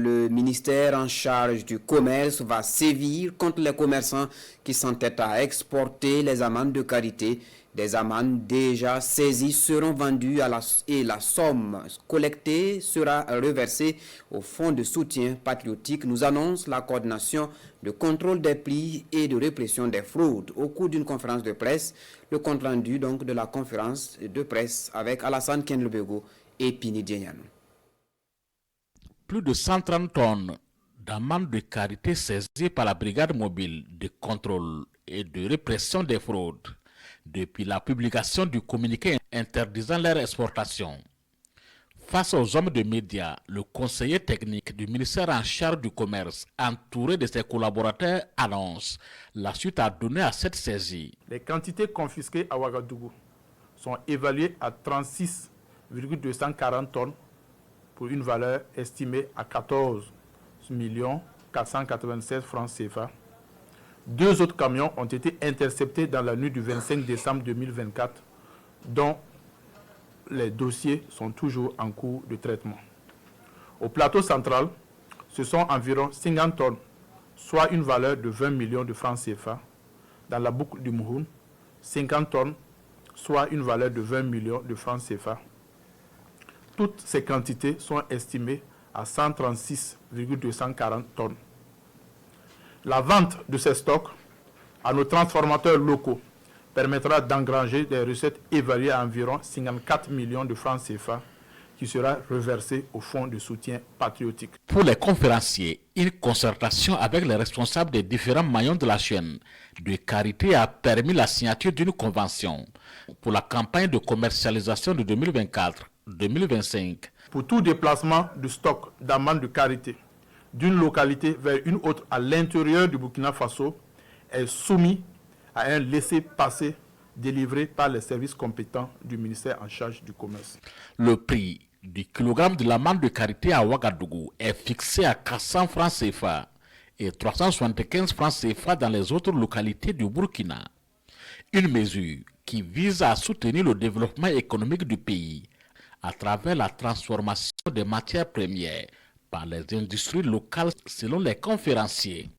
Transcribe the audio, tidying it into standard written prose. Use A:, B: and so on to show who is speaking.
A: Le ministère en charge du commerce va sévir contre les commerçants qui s'entêtent à exporter les amandes de karité. Des amandes déjà saisies seront vendues et la somme collectée sera reversée au fonds de soutien patriotique, nous annonce la coordination de contrôle des prix et de répression des fraudes au cours d'une conférence de presse. Le compte rendu donc de la conférence de presse avec Alassane Kenlebego et Pini Diagnano.
B: Plus de 130 tonnes d'amendes de karité saisies par la brigade mobile de contrôle et de répression des fraudes depuis la publication du communiqué interdisant leur exportation. Face aux hommes de médias, le conseiller technique du ministère en charge du commerce, entouré de ses collaborateurs, annonce la suite à donner à cette saisie.
C: Les quantités confisquées à Ouagadougou sont évaluées à 36,240 tonnes pour une valeur estimée à 14 496 francs CFA. 2 autres camions ont été interceptés dans la nuit du 25 décembre 2024, dont les dossiers sont toujours en cours de traitement. Au plateau central, ce sont environ 50 tonnes, soit une valeur de 20 millions de francs CFA. Dans la boucle du Mouhoun, 50 tonnes, soit une valeur de 20 millions de francs CFA. Toutes ces quantités sont estimées à 136,240 tonnes. La vente de ces stocks à nos transformateurs locaux permettra d'engranger des recettes évaluées à environ 54 millions de francs CFA qui sera reversée au fonds de soutien patriotique.
B: Pour les conférenciers, une concertation avec les responsables des différents maillons de la chaîne de karité a permis la signature d'une convention pour la campagne de commercialisation de 2024-2025.
C: Pour tout déplacement de stock d'amandes de karité d'une localité vers une autre à l'intérieur du Burkina Faso est soumis à un laissez-passer délivré par les services compétents du ministère en charge du commerce.
B: Le prix du kilogramme de l'amande de karité à Ouagadougou est fixé à 400 francs CFA et 375 francs CFA dans les autres localités du Burkina. Une mesure qui vise à soutenir le développement économique du pays à travers la transformation des matières premières par les industries locales selon les conférenciers.